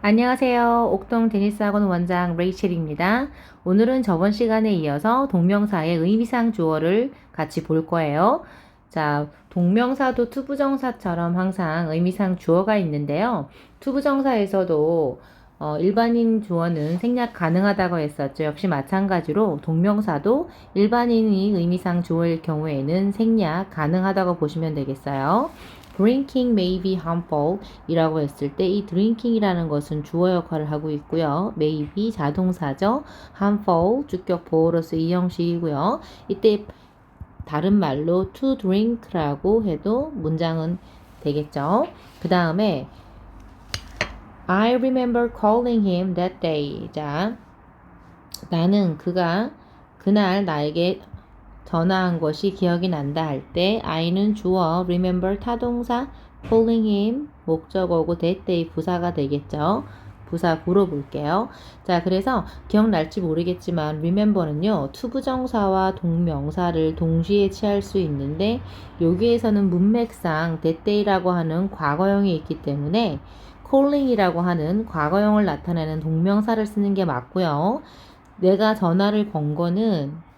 안녕하세요. 옥동 테니스학원 원장 레이첼입니다. 오늘은 저번 시간에 이어서 동명사의 의미상 주어를 같이 볼 거예요. 자, 동명사도 투부정사처럼 항상 의미상 주어가 있는데요. 투부정사에서도 일반인 주어는 생략 가능하다고 했었죠. 역시 마찬가지로 동명사도 일반인이 의미상 주어일 경우에는 생략 가능하다고 보시면 되겠어요. Drinking may be harmful 이라고 했을 때 이 drinking이라는 것은 주어 역할을 하고 있고요. may be 자동사죠. harmful 주격 보어로서 이 형식이고요. 이때 다른 말로 to drink라고 해도 문장은 되겠죠. 그 다음에 I remember calling him that day. 자, 나는 그가 그날 나에게 전화한 것이 기억이 난다 할 때 I는 주어, remember 타동사, calling him 목적어고 that day 부사가 되겠죠. 부사 구로 볼게요. 자, 그래서 기억날지 모르겠지만 remember는요. 투부정사와 동명사를 동시에 취할 수 있는데 여기에서는 문맥상 that day라고 하는 과거형이 있기 때문에 calling이라고 하는 과거형을 나타내는 동명사를 쓰는 게 맞고요. 내가 전화를 건 거는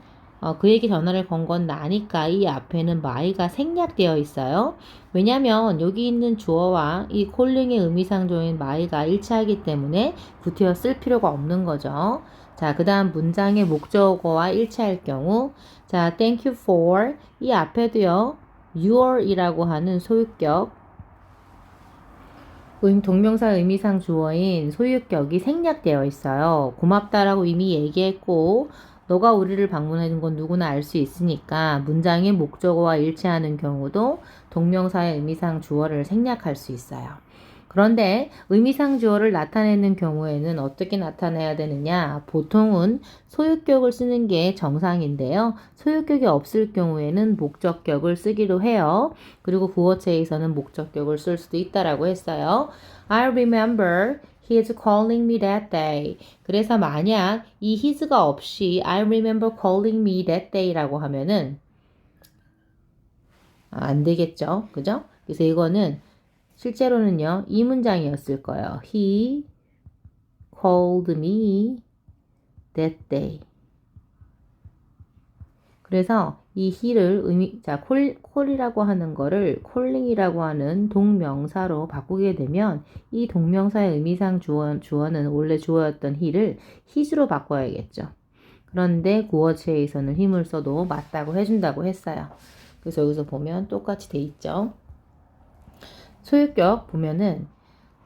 그에게 전화를 건 건 나니까 이 앞에는 my가 생략되어 있어요. 왜냐면 여기 있는 주어와 이 콜링의 의미상조인 my가 일치하기 때문에 구태여 쓸 필요가 없는 거죠. 자, 그 다음 문장의 목적어와 일치할 경우 자, thank you for 이 앞에도요. your이라고 하는 소유격 동명사 의미상 주어인 소유격이 생략되어 있어요. 고맙다라고 이미 얘기했고 너가 우리를 방문하는 건 누구나 알 수 있으니까 문장의 목적어와 일치하는 경우도 동명사의 의미상 주어를 생략할 수 있어요. 그런데 의미상 주어를 나타내는 경우에는 어떻게 나타내야 되느냐? 보통은 소유격을 쓰는 게 정상인데요. 소유격이 없을 경우에는 목적격을 쓰기도 해요. 그리고 구어체에서는 목적격을 쓸 수도 있다라고 했어요. I remember he's calling me that day. 그래서 만약 이 his가 없이 I remember calling me that day라고 하면은 안 되겠죠. 그죠? 그래서 이거는 실제로는요, 이 문장이었을 거예요. He called me that day. 그래서 이 he를 call이라고 하는 거를 calling이라고 하는 동명사로 바꾸게 되면 이 동명사의 의미상 주어는 원래 주어였던 he를 his로 바꿔야겠죠. 그런데 구어체에서는 힘을 써도 맞다고 해준다고 했어요. 그래서 여기서 보면 똑같이 돼 있죠. 소유격 보면은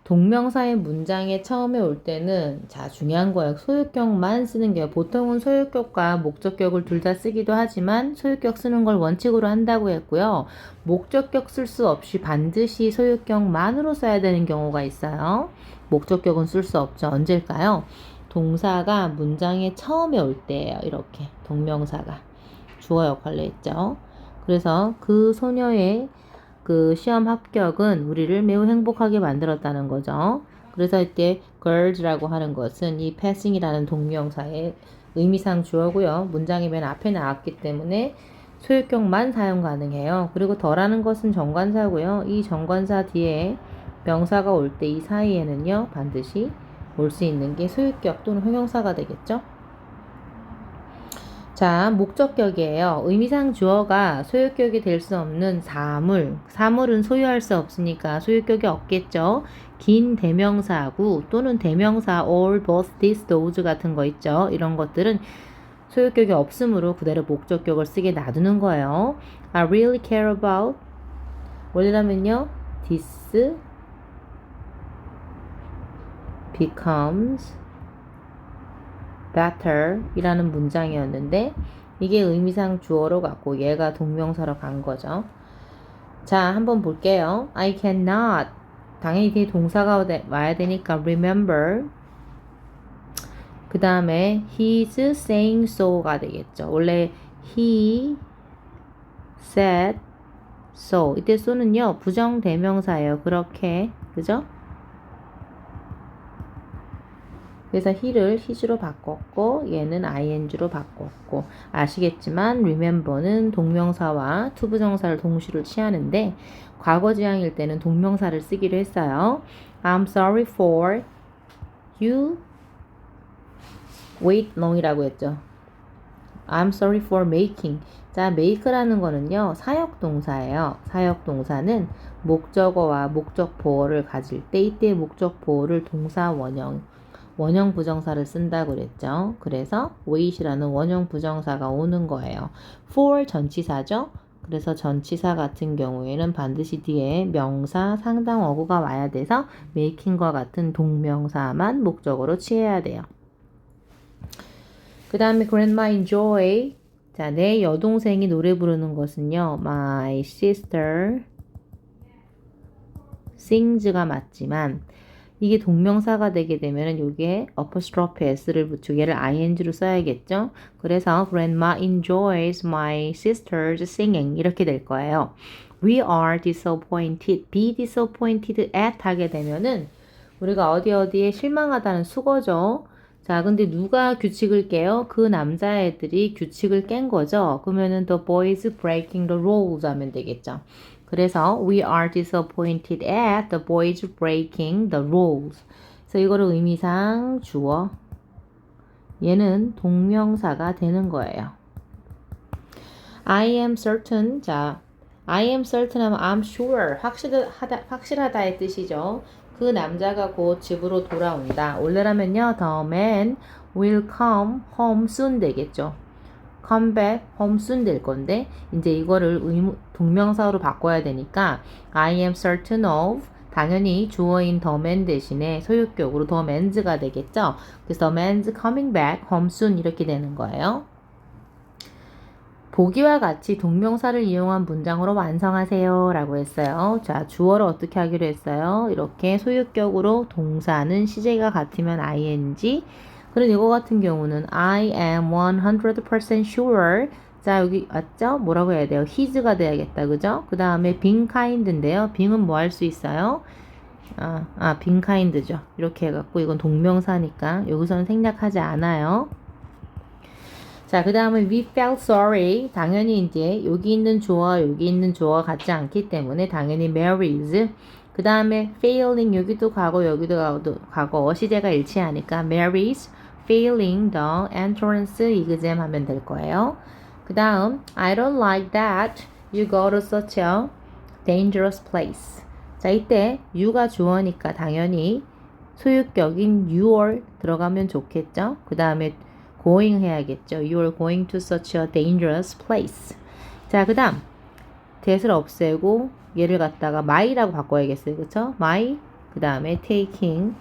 동명사의 문장에 처음에 올 때는 자 중요한 거예요. 소유격만 쓰는 게 보통은 소유격과 목적격을 둘 다 쓰기도 하지만 소유격 쓰는 걸 원칙으로 한다고 했고요. 목적격 쓸 수 없이 반드시 소유격만으로 써야 되는 경우가 있어요. 목적격은 쓸 수 없죠. 언제일까요? 동사가 문장에 처음에 올 때예요. 이렇게 동명사가 주어 역할을 했죠. 그래서 그 소녀의 그 시험 합격은 우리를 매우 행복하게 만들었다는 거죠. 그래서 이때 girls라고 하는 것은 이 passing이라는 동명사의 의미상 주어고요. 문장의 맨 앞에 나왔기 때문에 소유격만 사용 가능해요. 그리고 더라는 것은 정관사고요. 이 정관사 뒤에 명사가 올 때 이 사이에는요. 반드시 올 수 있는 게 소유격 또는 형용사가 되겠죠. 자, 목적격이에요. 의미상 주어가 소유격이 될 수 없는 사물은 소유할 수 없으니까 소유격이 없겠죠. 긴 대명사구 또는 대명사 all, both, this, those 같은 거 있죠. 이런 것들은 소유격이 없으므로 그대로 목적격을 쓰게 놔두는 거예요. I really care about 원래라면요. this becomes better 이라는 문장이었는데 이게 의미상 주어로 갔고 얘가 동명사로 간 거죠. 자, 한번 볼게요. I cannot 당연히 뒤에 동사가 와야 되니까 remember 그 다음에 he's saying so가 되겠죠. 원래 he said so 이때 so는요 부정대명사예요. 그렇게 그죠? 그래서 he를 his로 바꿨고 얘는 ing로 바꿨고 아시겠지만 remember는 동명사와 투부정사를 동시로 취하는데 과거지향일 때는 동명사를 쓰기로 했어요. I'm sorry for you wait long이라고 했죠. I'm sorry for making. 자, make라는 거는요, 사역동사예요. 사역동사는 목적어와 목적 보어를 가질 때 이때 목적 보어를 동사 원형 부정사를 쓴다고 그랬죠. 그래서 wait이라는 원형 부정사가 오는 거예요. for 전치사죠. 그래서 전치사 같은 경우에는 반드시 뒤에 명사, 상당 어구가 와야 돼서 making과 같은 동명사만 목적어로 취해야 돼요. 그 다음에 grandma enjoy. 자, 내 여동생이 노래 부르는 것은요, my sister sings가 맞지만 이게 동명사가 되게 되면 여기에 apostrophe s를 붙이고 얘를 ing로 써야겠죠. 그래서 grandma enjoys my sister's singing 이렇게 될 거예요. We are disappointed, be disappointed at 하게 되면은 우리가 어디에 실망하다는 수거죠. 자, 근데 누가 규칙을 깨요? 그 남자애들이 규칙을 깬 거죠. 그러면은 the boys breaking the rules 하면 되겠죠. 그래서 we are disappointed at the boys breaking the rules. 그래서 이거를 의미상 주어. 얘는 동명사가 되는 거예요. I am certain. 자, I am certain 하면 I'm sure. 확실하다의 뜻이죠. 그 남자가 곧 집으로 돌아온다. 원래라면요, the man will come home soon 되겠죠. come back home soon 될 건데, 이제 이거를 동명사로 바꿔야 되니까, I am certain of, 당연히 주어인 the man 대신에 소유격으로 the man's가 되겠죠. 그래서 the man's coming back home soon 이렇게 되는 거예요. 보기와 같이 동명사를 이용한 문장으로 완성하세요 라고 했어요. 자, 주어를 어떻게 하기로 했어요? 이렇게 소유격으로 동사는 시제가 같으면 ing. 그럼 이거 같은 경우는 I am 100% sure. 자, 여기 왔죠? 뭐라고 해야 돼요? his가 돼야겠다. 그죠? 그 다음에 being kind인데요. being은 뭐 할 수 있어요? being kind죠. 이렇게 해갖고 이건 동명사니까 여기서는 생략하지 않아요. 자, 그 다음에 we felt sorry. 당연히 이제 여기 있는 주어와 여기 있는 주어가 같지 않기 때문에 당연히 Mary's. 그 다음에 failing 여기도 과거 여기도 과거 시제가 일치하니까 Mary's failing the entrance exam 하면 될 거예요. 그 다음 I don't like that you go to such a dangerous place. 자, 이때 you가 주어니까 당연히 소유격인 you're 들어가면 좋겠죠. 그 다음에 going 해야겠죠. You're going to such a dangerous place. 자, 그 다음 that을 없애고 얘를 갖다가 my라고 바꿔야겠어요. 그쵸? my 그 다음에 taking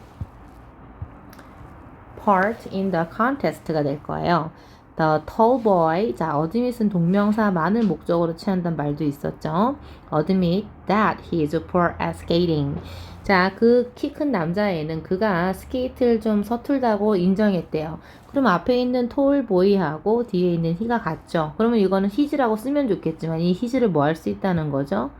part in the contest가 될 거예요. The tall boy. 자, admit은 동명사 많은 목적으로 취한다는 말도 있었죠. admit that he is poor at skating. 자, 그 키 큰 남자애는 그가 스케이트를 좀 서툴다고 인정했대요. 그럼 앞에 있는 tall boy하고 뒤에 있는 he가 같죠. 그러면 이거는 his라고 쓰면 좋겠지만 이 his를 뭐 할 수 있다는 거죠?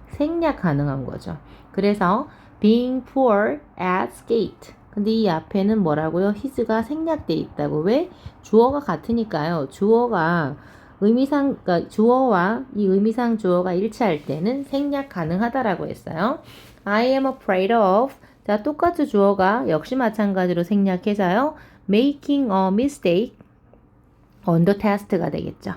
생략 가능한 거죠. 그래서 being poor at skate. 근데 이 앞에는 뭐라고요? his가 생략돼 있다고. 왜? 주어가 같으니까요. 주어가 의미상, 그러니까 주어와 이 의미상 주어가 일치할 때는 생략 가능하다라고 했어요. I am afraid of. 자, 똑같이 주어가 역시 마찬가지로 생략해서요. making a mistake on the test가 되겠죠.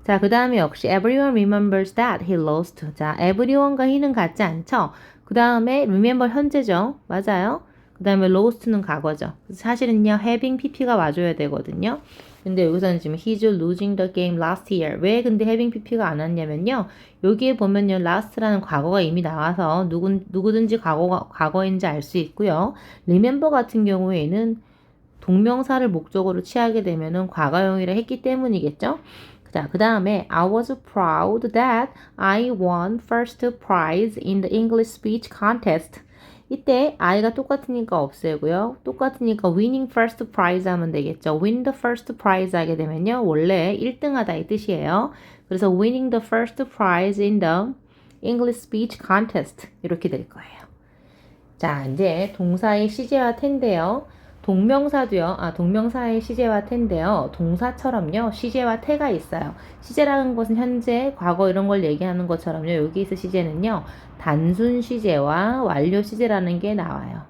자, 그 다음에 역시 everyone remembers that he lost. 자, everyone과 he는 같지 않죠? 그 다음에 remember 현재죠. 맞아요. 그 다음에 lost는 과거죠. 사실은요, having pp가 와줘야 되거든요. 근데 여기서는 지금 he's losing the game last year. 왜 근데 having pp가 안 왔냐면요. 여기에 보면요, last라는 과거가 이미 나와서 누구든지 과거인지 알 수 있고요. remember 같은 경우에는 동명사를 목적으로 취하게 되면은 과거형이라 했기 때문이겠죠. 자, 그 다음에 I was proud that I won first prize in the English speech contest. 이때 I가 똑같으니까 없애고요. 똑같으니까 winning first prize 하면 되겠죠. win the first prize 하게 되면요. 원래 1등 하다 이 뜻이에요. 그래서 winning the first prize in the English speech contest 이렇게 될 거예요. 자, 이제 동사의 시제와 텐데요. 동명사의 시제와 텐데요. 동사처럼요, 시제와 태가 있어요. 시제라는 것은 현재, 과거 이런 걸 얘기하는 것처럼요, 여기서 시제는요, 단순 시제와 완료 시제라는 게 나와요.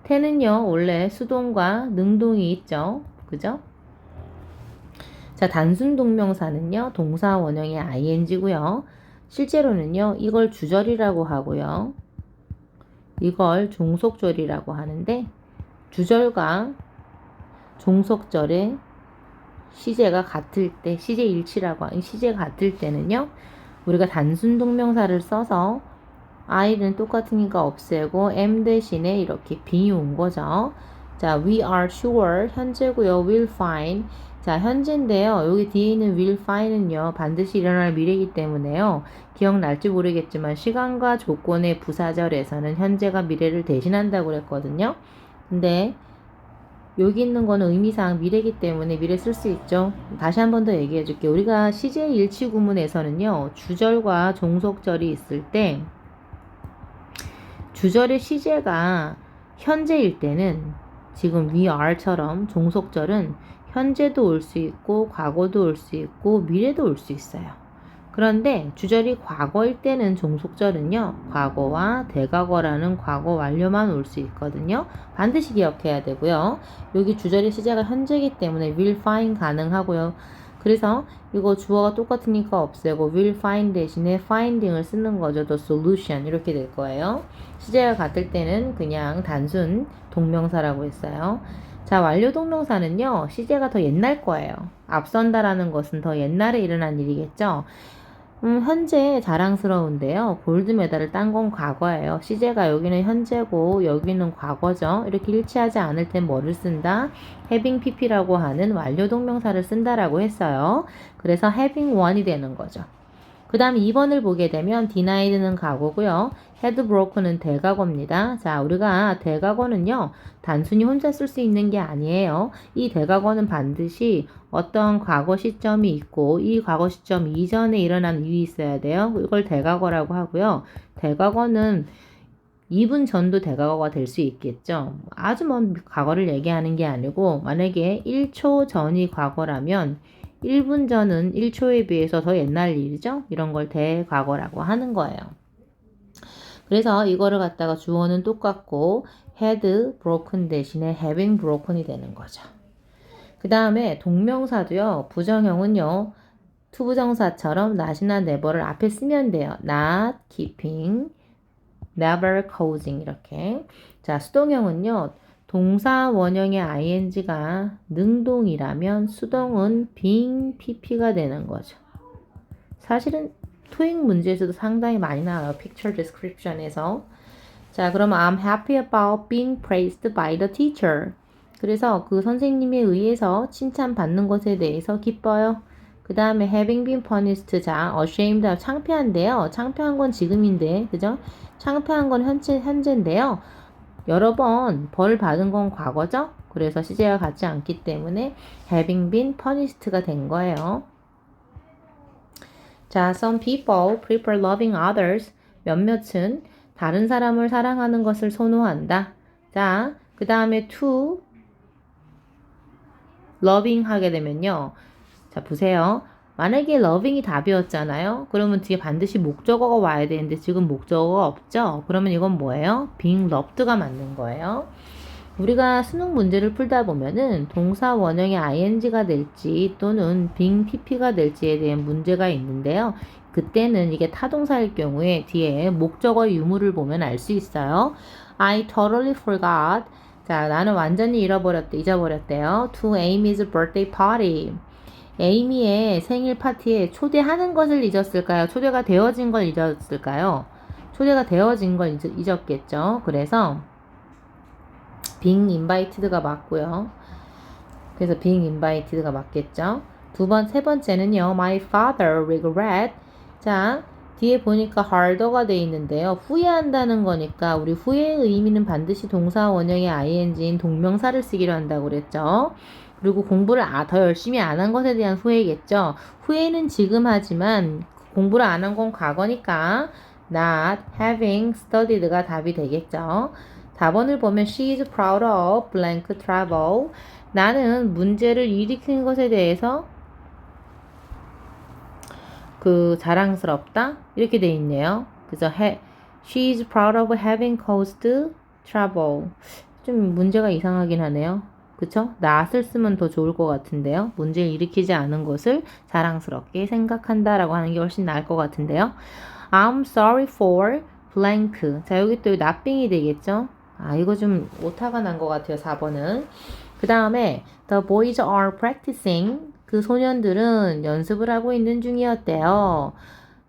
태는요, 원래 수동과 능동이 있죠. 그죠? 자, 단순 동명사는요, 동사 원형의 ing고요. 실제로는요, 이걸 주절이라고 하고요. 이걸 종속절이라고 하는데, 주절과 종속절의 시제가 같을 때, 시제 일치라고 하는 시제가 같을 때는요, 우리가 단순 동명사를 써서 I는 똑같으니까 없애고 am 대신에 이렇게 비운 거죠. 자, we are sure 현재고요. will find. 자, 현재인데요. 여기 뒤에 있는 will find은요. 반드시 일어날 미래이기 때문에요. 기억날지 모르겠지만 시간과 조건의 부사절에서는 현재가 미래를 대신한다고 그랬거든요. 근데 여기 있는 거는 의미상 미래이기 때문에 미래 쓸 수 있죠. 다시 한 번 더 얘기해 줄게요. 우리가 시제 일치 구문에서는요. 주절과 종속절이 있을 때 주절의 시제가 현재일 때는 지금 we are처럼 종속절은 현재도 올 수 있고 과거도 올 수 있고 미래도 올 수 있어요. 그런데 주절이 과거일 때는 종속절은요. 과거와 대과거라는 과거 완료만 올 수 있거든요. 반드시 기억해야 되고요. 여기 주절의 시제가 현재이기 때문에 will find 가능하고요. 그래서 이거 주어가 똑같으니까 없애고 will find 대신에 finding을 쓰는 거죠. the solution 이렇게 될 거예요. 시제가 같을 때는 그냥 단순 동명사라고 했어요. 자, 완료 동명사는요. 시제가 더 옛날 거예요. 앞선다라는 것은 더 옛날에 일어난 일이겠죠. 현재 자랑스러운데요. 골드 메달을 딴 건 과거예요. 시제가 여기는 현재고 여기는 과거죠. 이렇게 일치하지 않을 땐 뭐를 쓴다? having pp라고 하는 완료 동명사를 쓴다라고 했어요. 그래서 having one이 되는 거죠. 그 다음 2번을 보게 되면 denied는 과거고요. had broken은 대과거입니다. 자, 우리가 대과거는요. 단순히 혼자 쓸 수 있는 게 아니에요. 이 대과거는 반드시 어떤 과거 시점이 있고 이 과거 시점 이전에 일어난 일이 있어야 돼요. 이걸 대과거라고 하고요. 대과거는 2분 전도 대과거가 될 수 있겠죠. 아주 먼 과거를 얘기하는 게 아니고 만약에 1초 전이 과거라면 1분 전은 1초에 비해서 더 옛날 일이죠. 이런 걸 대과거라고 하는 거예요. 그래서 이거를 갖다가 주어는 똑같고 had broken 대신에 having broken이 되는 거죠. 그 다음에 동명사도요. 부정형은요. 투부정사처럼 not이나 never를 앞에 쓰면 돼요. not keeping, never causing 이렇게. 자, 수동형은요. 동사 원형의 ing가 능동이라면 수동은 being pp가 되는 거죠. 사실은 토익 문제에서도 상당히 많이 나와요. picture description에서. 자, 그러면 I'm happy about being praised by the teacher. 그래서 그 선생님에 의해서 칭찬받는 것에 대해서 기뻐요. 그 다음에 having been punished. 자, ashamed. 창피한데요. 창피한 건 지금인데, 그죠? 창피한 건 현재인데요. 여러 번 벌 받은 건 과거죠? 그래서 시제가 같지 않기 때문에 having been punished가 된 거예요. 자, some people prefer loving others. 몇몇은 다른 사람을 사랑하는 것을 선호한다. 자, 그 다음에 to loving 하게 되면요. 자, 보세요. 만약에 loving이 답이었잖아요. 그러면 뒤에 반드시 목적어가 와야 되는데 지금 목적어가 없죠? 그러면 이건 뭐예요? being loved가 맞는 거예요. 우리가 수능 문제를 풀다 보면은 동사 원형의 ing가 될지 또는 being pp가 될지에 대한 문제가 있는데요. 그때는 이게 타동사일 경우에 뒤에 목적어 유무를 보면 알 수 있어요. I totally forgot. 자, 나는 완전히 잊어버렸대요. To Amy's birthday party. 에이미의 생일 파티에 초대하는 것을 잊었을까요? 초대가 되어진 걸 잊었을까요? 초대가 되어진 걸 잊었겠죠. 그래서 being invited가 맞고요. 그래서 being invited가 맞겠죠. 세 번째는요. My father regret. 자, 뒤에 보니까 harder가 돼 있는데요. 후회한다는 거니까 우리 후회의 의미는 반드시 동사 원형의 ing인 동명사를 쓰기로 한다고 그랬죠. 그리고 공부를 더 열심히 안 한 것에 대한 후회겠죠. 후회는 지금 하지만 공부를 안 한 건 과거니까 not having studied가 답이 되겠죠. 4번을 보면 she is proud of blank travel. 나는 문제를 일으킨 것에 대해서 자랑스럽다 이렇게 돼 있네요. 그래서 she is proud of having caused trouble. 좀 문제가 이상하긴 하네요. 그쵸? not을 쓰면 더 좋을 것 같은데요. 문제를 일으키지 않은 것을 자랑스럽게 생각한다라고 하는 게 훨씬 나을 것 같은데요. I'm sorry for blank. 자, 여기 또 nothing이 되겠죠? 아, 이거 좀 오타가 난 것 같아요. 4번은. 그 다음에 the boys are practicing. 그 소년들은 연습을 하고 있는 중이었대요.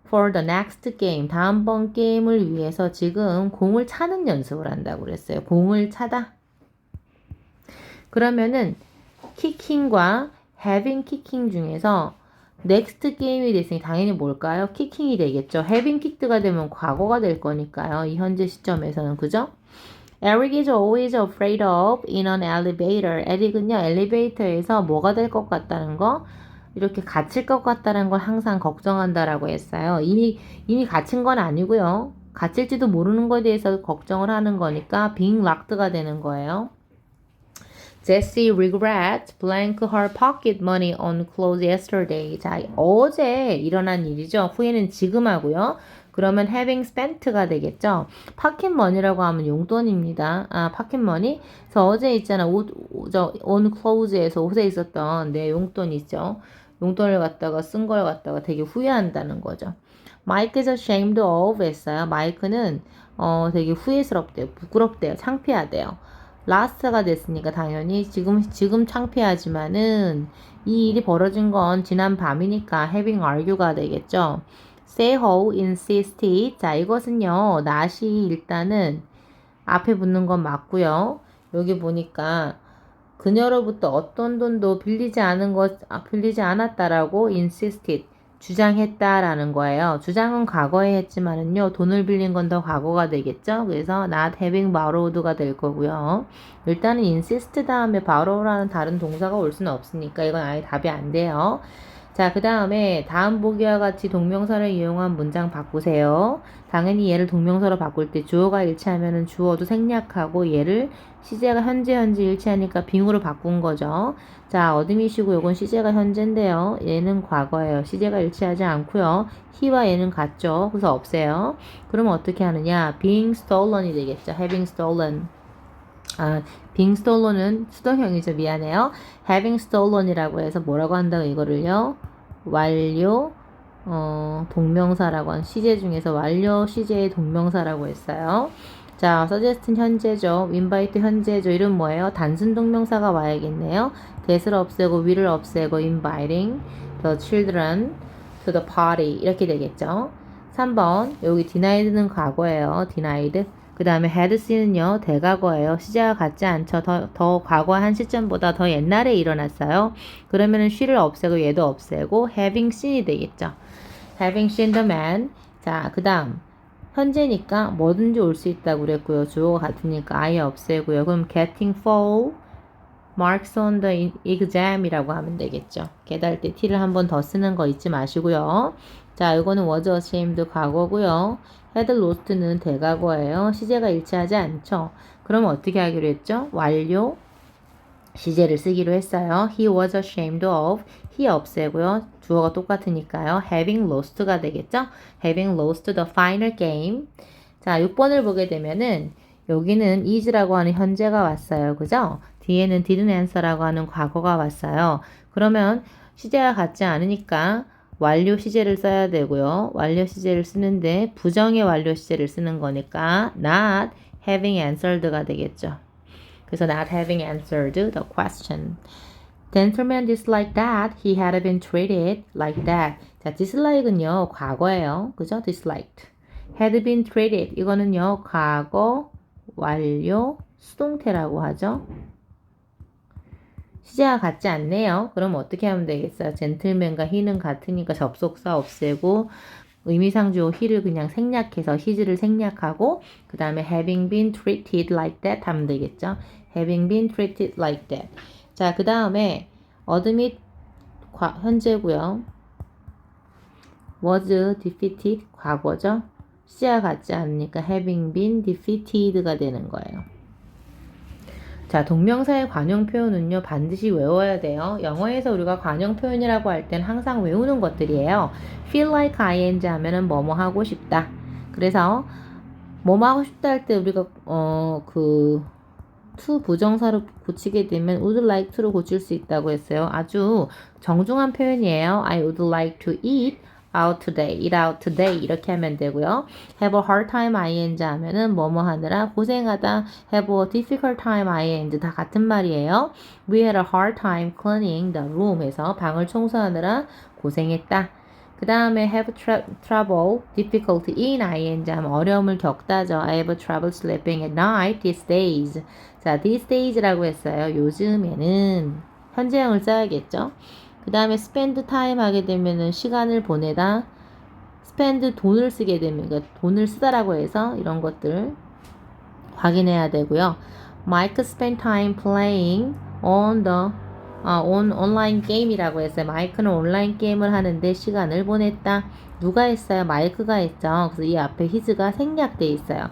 For the next game. 다음번 게임을 위해서 지금 공을 차는 연습을 한다고 그랬어요. 공을 차다. 그러면은 kicking과 having kicking 중에서 next game이 됐으니 당연히 뭘까요? kicking이 되겠죠. having kicked가 되면 과거가 될 거니까요. 이 현재 시점에서는 그죠? Eric is always afraid of in an elevator. 에릭은요, 엘리베이터에서 뭐가 될 것 같다는 거, 이렇게 갇힐 것 같다는 걸 항상 걱정한다라고 했어요. 이미 갇힌 건 아니고요. 갇힐지도 모르는 거에 대해서 걱정을 하는 거니까 being locked가 되는 거예요. Jessie regrets blank her pocket money on clothes yesterday. 자, 어제 일어난 일이죠. 후에는 지금 하고요. 그러면 having spent가 되겠죠. pocket money라고 하면 용돈입니다. 아, pocket money. 그래서 어제 있잖아. on clothes에서 옷에 있었던 내 용돈 있죠. 용돈을 갖다가 쓴 걸 갖다가 되게 후회한다는 거죠. Mike is ashamed of 했어요. 마이크는 되게 후회스럽대요. 부끄럽대요. 창피하대요. last가 됐으니까 당연히 지금 창피하지만은 이 일이 벌어진 건 지난 밤이니까 having argue가 되겠죠. Seho insisted. 자, 이것은요, not이 일단은 앞에 붙는 건 맞고요. 여기 보니까 그녀로부터 어떤 돈도 빌리지 않았다라고 insisted. 주장했다라는 거예요. 주장은 과거에 했지만은요, 돈을 빌린 건 더 과거가 되겠죠. 그래서 not having borrowed가 될 거고요. 일단은 insist 다음에 borrow라는 다른 동사가 올 수는 없으니까 이건 아예 답이 안 돼요. 자, 그 다음에 다음 보기와 같이 동명사를 이용한 문장 바꾸세요. 당연히 얘를 동명사로 바꿀 때 주어가 일치하면은 주어도 생략하고 얘를 시제가 현재 일치하니까 빙으로 바꾼 거죠. 자, 어둠이시고 요건 시제가 현재인데요. 얘는 과거예요. 시제가 일치하지 않고요. he와 얘는 같죠. 그래서 없애요. 그러면 어떻게 하느냐? being stolen이 되겠죠. having stolen. 아, being stolen은 수동형이죠. 미안해요. having stolen이라고 해서 뭐라고 한다고 이거를요? 완료 동명사라고 한 시제 중에서 완료 시제의 동명사라고 했어요. 자, suggest 현재죠. invite 현재죠. 이름 뭐예요? 단순 동명사가 와야겠네요. that을 없애고 will을 없애고 inviting the children to the party 이렇게 되겠죠. 3번 여기 denied는 과거예요. denied. 그 다음에 had seen은요 대과거예요. 시제가 같지 않죠. 더 과거 한 시점보다 더 옛날에 일어났어요. 그러면은 she를 없애고 얘도 없애고 having seen이 되겠죠. having seen the man. 자, 그 다음 현재니까 뭐든지 올 수 있다고 그랬고요. 주어가 같으니까 아예 없애고요. 그럼 getting full marks on the exam이라고 하면 되겠죠. 깨달 때 t를 한 번 더 쓰는 거 잊지 마시고요. 자, 이거는 was ashamed 과거고요. had lost는 대과거예요. 시제가 일치하지 않죠. 그럼 어떻게 하기로 했죠? 완료 시제를 쓰기로 했어요. He was ashamed of. he 없애고요. 주어가 똑같으니까요. having lost가 되겠죠? having lost the final game. 자, 6번을 보게 되면은 여기는 is라고 하는 현재가 왔어요. 그죠? 뒤에는 didn't answer라고 하는 과거가 왔어요. 그러면 시제가 같지 않으니까 완료 시제를 써야 되고요. 완료 시제를 쓰는데 부정의 완료 시제를 쓰는 거니까 not having answered가 되겠죠. 그래서 not having answered the question. Gentleman disliked that he had been treated like that. 자, dislike은요 과거예요. 그죠? disliked. had been treated 이거는요 과거 완료 수동태라고 하죠. 시제가 같지 않네요. 그럼 어떻게 하면 되겠어요? 젠틀맨과 he는 같으니까 접속사 없애고 의미상 주어 he를 그냥 생략해서 his를 생략하고 그 다음에 having been treated like that 하면 되겠죠. having been treated like that. 자, 그 다음에 어드밋 현재고요. was defeated 과거죠. 시제가 같지 않으니까 having been defeated가 되는 거예요. 자, 동명사의 관용 표현은요, 반드시 외워야 돼요. 영어에서 우리가 관용 표현이라고 할 땐 항상 외우는 것들이에요. feel like ing 하면은 뭐뭐 하고 싶다. 그래서 뭐뭐 하고 싶다 할 때 우리가 to 부정사로 고치게 되면 would like to로 고칠 수 있다고 했어요. 아주 정중한 표현이에요. I would like to eat out today, eat out today 이렇게 하면 되고요. have a hard time ing 하면은 뭐뭐 하느라 고생하다, have a difficult time ing 다 같은 말이에요. We had a hard time cleaning the room 해서 방을 청소하느라 고생했다. 그 다음에 have trouble, difficulty in ing 하면 어려움을 겪다죠. I have trouble sleeping at night these days. 자, these days라고 했어요. 요즘에는 현재형을 써야겠죠. 그 다음에 spend time 하게 되면은 시간을 보내다. spend 돈을 쓰게 되면 그러니까 돈을 쓰다라고 해서 이런 것들 확인해야 되고요. Mike spent time playing on the 온라인 게임이라고 했어요. 마이크는 온라인 게임을 하는데 시간을 보냈다. 누가 했어요? 마이크가 했죠. 그래서 이 앞에 his가 생략돼 있어요.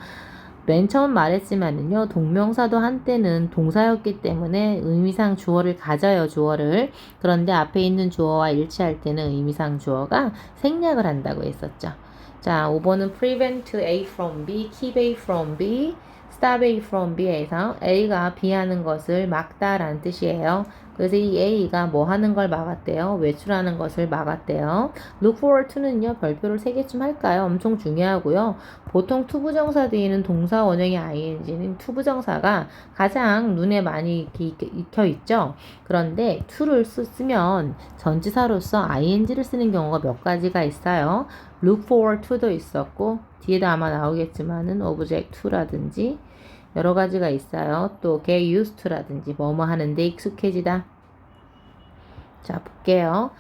맨 처음 말했지만은요, 동명사도 한때는 동사였기 때문에 의미상 주어를 가져요, 주어를. 그런데 앞에 있는 주어와 일치할 때는 의미상 주어가 생략을 한다고 했었죠. 자, 5번은 prevent A from B, keep A from B, stop A from B에서 A가 B 하는 것을 막다라는 뜻이에요. 그래서 이 A가 뭐 하는 걸 막았대요? 외출하는 것을 막았대요. look forward to는요, 별표를 3개쯤 할까요? 엄청 중요하고요. 보통 투부정사 뒤에는 동사 원형의 ing는 투부정사가 가장 눈에 많이 익혀 있죠. 그런데 to를 쓰면 전치사로서 ing를 쓰는 경우가 몇 가지가 있어요. look forward to도 있었고, 뒤에도 아마 나오겠지만은 object to라든지 여러 가지가 있어요. 또 get used to라든지 뭐뭐 하는데 익숙해지다. 자, 볼게요.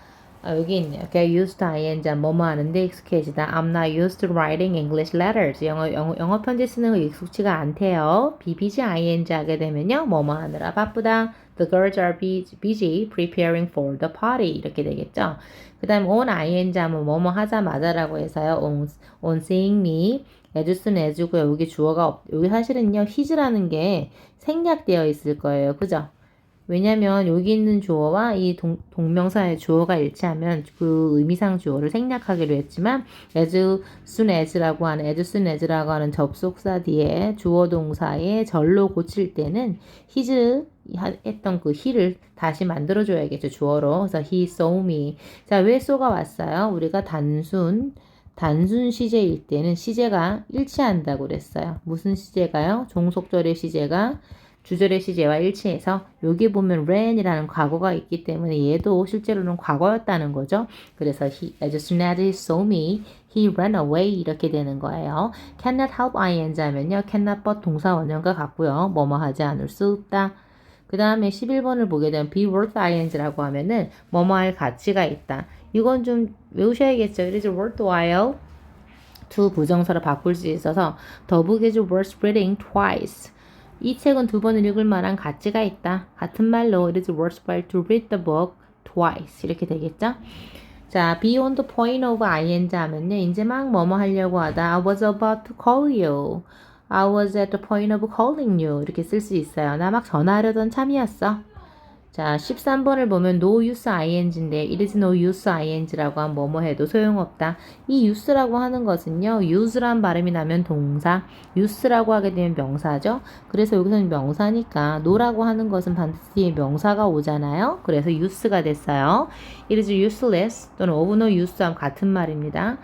여기 있네요. get used to ing 뭐뭐 하는데 익숙해지다. I'm not used to writing English letters. 영어 편지 쓰는 거 익숙치가 않대요. be busy ing 하게 되면요. 뭐뭐 하느라 바쁘다. The girls are busy preparing for the party. 이렇게 되겠죠. 그 다음 on ing 하면 뭐뭐 하자마자라고 해서요. on seeing me. as as고 여기 주어가 여기 사실은요. his라는 게 생략되어 있을 거예요. 그죠? 왜냐면 여기 있는 주어와 이 동명사의 주어가 일치하면 그 의미상 주어를 생략하기로 했지만 as soon as라고 하는 접속사 뒤에 주어 동사의 절로 고칠 때는 his 했던 그 he를 다시 만들어줘야겠죠. 주어로. 그래서 he saw me. 자, 왜 so가 왔어요? 우리가 단순 시제일 때는 시제가 일치한다고 그랬어요. 무슨 시제가요? 종속절의 시제가 주절의 시제와 일치해서 여기 보면 ran이라는 과거가 있기 때문에 얘도 실제로는 과거였다는 거죠. 그래서 as soon as he saw me, he ran away 이렇게 되는 거예요. cannot help ing 하면요. cannot but 동사 원형과 같고요. 뭐뭐 하지 않을 수 없다. 그 다음에 11번을 보게 되면 be worth ing라고 하면은 뭐뭐 할 가치가 있다. 이건 좀 외우셔야겠죠. It is worthwhile to 부정사로 바꿀 수 있어서 the book is worth reading twice. 이 책은 2번을 읽을 만한 가치가 있다. 같은 말로 it is worthwhile to read the book twice 이렇게 되겠죠. 자, beyond the point of ing 하면요. 이제 막 뭐뭐 하려고 하다. I was about to call you. I was at the point of calling you. 이렇게 쓸 수 있어요. 나 막 전화하려던 참이었어. 자, 13번을 보면 no use ing인데 it is no use ing라고 하면 뭐뭐 해도 소용없다. 이 use라고 하는 것은요. use란 발음이 나면 동사, use라고 하게 되면 명사죠. 그래서 여기서는 명사니까 no라고 하는 것은 반드시 뒤에 명사가 오잖아요. 그래서 use가 됐어요. it is useless 또는 of no use 하면 같은 말입니다.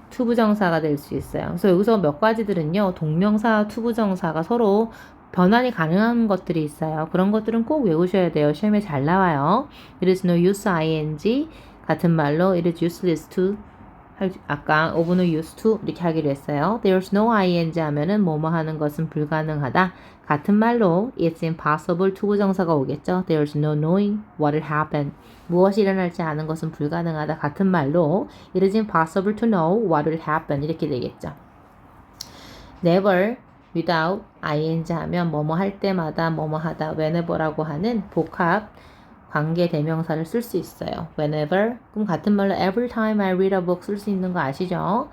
투부정사가 될 수 있어요. 그래서 여기서 몇 가지들은요. 동명사, 투부정사가 서로 변환이 가능한 것들이 있어요. 그런 것들은 꼭 외우셔야 돼요. 시험에 잘 나와요. It is no use ing 같은 말로 it is useless to 아까 of no use to 이렇게 하기로 했어요. There's no ing 하면은 뭐뭐 하는 것은 불가능하다. 같은 말로 it's impossible to 부정사가 오겠죠. There's no knowing what will happen. 무엇이 일어날지 아는 것은 불가능하다. 같은 말로 it is impossible to know what will happen. 이렇게 되겠죠. Never without ing 하면 뭐뭐 할 때마다 뭐뭐 하다 whenever라고 하는 복합 관계 대명사를 쓸 수 있어요. whenever 그럼 같은 말로 every time I read a book 쓸 수 있는 거 아시죠?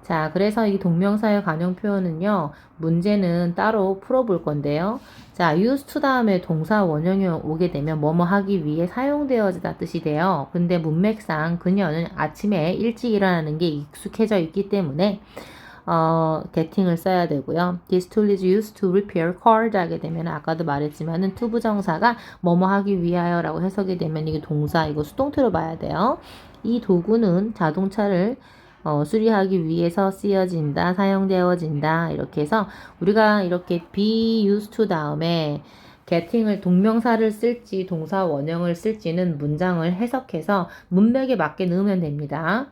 자, 그래서 이 동명사의 관용 표현은요. 문제는 따로 풀어볼 건데요. 자, used to 다음에 동사 원형이 오게 되면 뭐뭐 하기 위해 사용되어지다 뜻이 돼요. 근데 문맥상 그녀는 아침에 일찍 일어나는 게 익숙해져 있기 때문에 getting을 써야 되고요. This tool is used to repair cars 하게 되면 아까도 말했지만은 투부정사가 뭐뭐 하기 위하여라고 해석이 되면 이게 동사 이거 수동태로 봐야 돼요. 이 도구는 자동차를 수리하기 위해서 쓰여진다, 사용되어진다 이렇게 해서 우리가 이렇게 be used to 다음에 getting을 동명사를 쓸지 동사 원형을 쓸지는 문장을 해석해서 문맥에 맞게 넣으면 됩니다.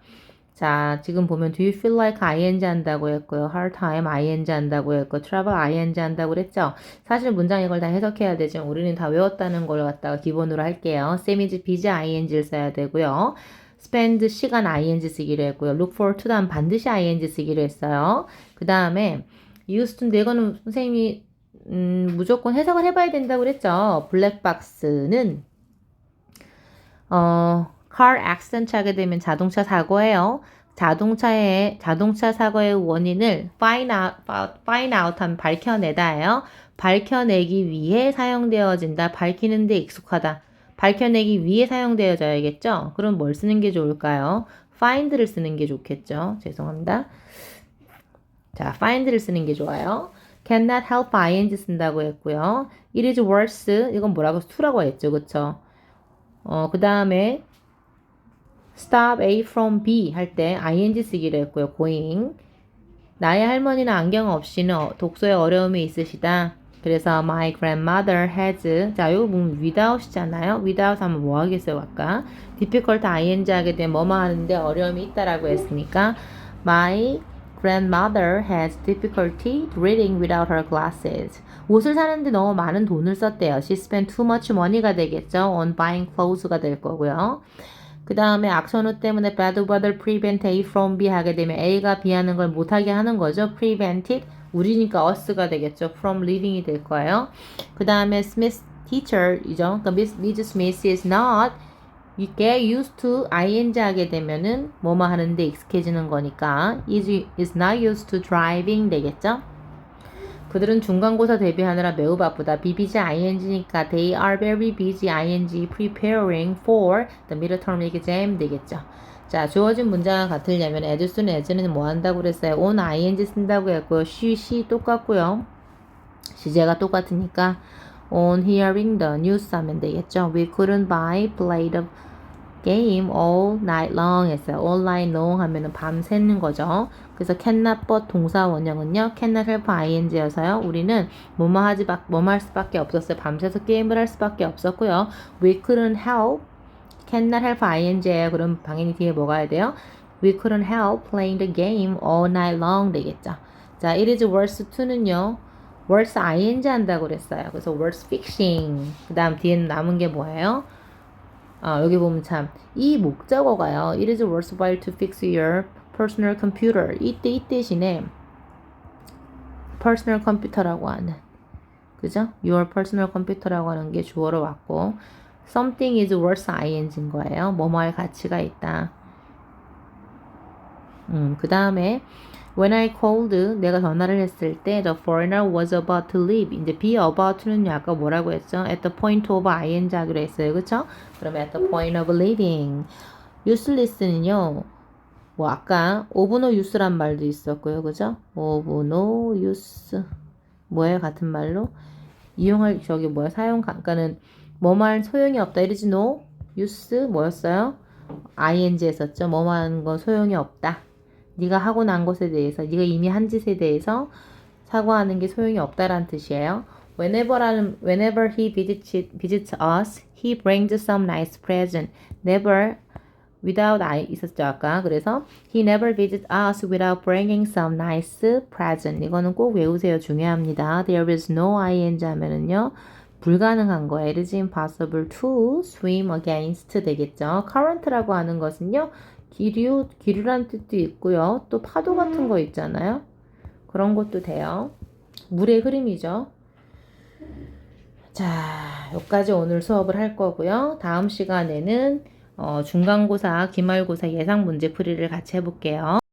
자, 지금 보면 do you feel like ing 한다고 했고요. hard time ing 한다고 했고 travel ing 한다고 그랬죠. 사실 문장 이걸 다 해석해야 되지만 우리는 다 외웠다는 걸 갖다가 기본으로 할게요. 쌤이지 비지 ing를 써야 되고요. spend 시간 ing 쓰기로 했고요. look forward to 다음 반드시 ing 쓰기로 했어요. 그 다음에 used to인데 이거는 선생님이 무조건 해석을 해봐야 된다고 그랬죠. 블랙박스는 car accident 하게 되면 자동차 사고예요. 자동차 사고의 원인을 find out 하면 밝혀내다예요. 밝혀내기 위해 사용되어진다. 밝히는데 익숙하다. 밝혀내기 위해 사용되어져야겠죠? 그럼 뭘 쓰는 게 좋을까요? find를 쓰는 게 좋겠죠? 죄송합니다. 자, find를 쓰는 게 좋아요. cannot help ing 쓴다고 했고요. it is worse. 이건 뭐라고? to라고 했죠. 그쵸? 그 다음에 stop A from B 할 때 ing 쓰기로 했고요. going. 나의 할머니는 안경 없이는 독서에 어려움이 있으시다. 그래서 my grandmother has 자 이거 보면 without이잖아요. without 하면 뭐 하겠어요 아까 difficult ing 하게 되면 뭐뭐 하는데 어려움이 있다라고 했으니까 my grandmother has difficulty reading without her glasses. 옷을 사는데 너무 많은 돈을 썼대요. She spent too much money가 되겠죠. on buying clothes가 될 거고요. 그 다음에 악천후 때문에 bad weather prevent A from B 하게 되면 A가 B 하는 걸 못하게 하는 거죠. prevented 우리니까 us가 되겠죠. from living이 될 거예요. 그 다음에 Smith teacher이죠. 그러니까 Miss Smith is not get used to ing 하게 되면은 뭐뭐 하는데 익숙해지는 거니까 is not used to driving 되겠죠. 그들은 중간고사 대비하느라 매우 바쁘다. be busy ing니까 they are very busy ing preparing for the midterm exam 되겠죠. 자, 주어진 문장과 같으려면 as soon as는 뭐 한다고 그랬어요? on ing 쓴다고 했고요. she 똑같고요. 시제가 똑같으니까 on hearing the news 하면 되겠죠. We couldn't play the game all night long 했어요. all night long 하면은 밤 새는 거죠. 그래서 cannot but 동사 원형은요. cannot help ing여서요. 우리는 뭐뭐 할 수밖에 없었어요. 밤새서 게임을 할 수밖에 없었고요. we couldn't help cannot help ing예요. 그럼 당연히 뒤에 뭐가 해야 돼요? we couldn't help playing the game all night long 되겠죠. 자, it is worse to는요. worse ing 한다고 그랬어요. 그래서 worse fixing. 그 다음 뒤에는 남은 게 뭐예요? 여기 보면 참 이 목적어가요. It is worthwhile to fix your personal computer. 이 대신에 personal computer라고 하는 그죠? Your personal computer라고 하는 게 주어로 왔고 something is worth ing인 거예요. 뭐뭐할 가치가 있다. 그 다음에 when I called 내가 전화를 했을 때 the foreigner was about to leave 이제 be about는 아까 뭐라고 했죠? at the point of ing 하기로 했어요. 그쵸? 그럼 at the point of leaving useless는요 뭐 아까 of no use란 말도 있었고요. 그죠? of no use 뭐예요? 같은 말로 이용할 저기 뭐야 사용 그러니까는 뭐말 소용이 없다. it is no use 뭐였어요? ing 했었죠. 뭐뭐 하는 건 소용이 없다. 네가 하고 난 것에 대해서 네가 이미 한 짓에 대해서 사과하는 게 소용이 없다라는 뜻이에요. Whenever he visits us, he brings some nice present. Never without I 있었죠 아까. 그래서 he never visits us without bringing some nice present. 이거는 꼭 외우세요. 중요합니다. There is no ing 하면은요. 불가능한 거예요. It is impossible to swim against 되겠죠. current라고 하는 것은요. 기류란 뜻도 있고요. 또 파도 같은 거 있잖아요. 그런 것도 돼요. 물의 흐름이죠. 자, 여기까지 오늘 수업을 할 거고요. 다음 시간에는 중간고사, 기말고사 예상 문제 풀이를 같이 해볼게요.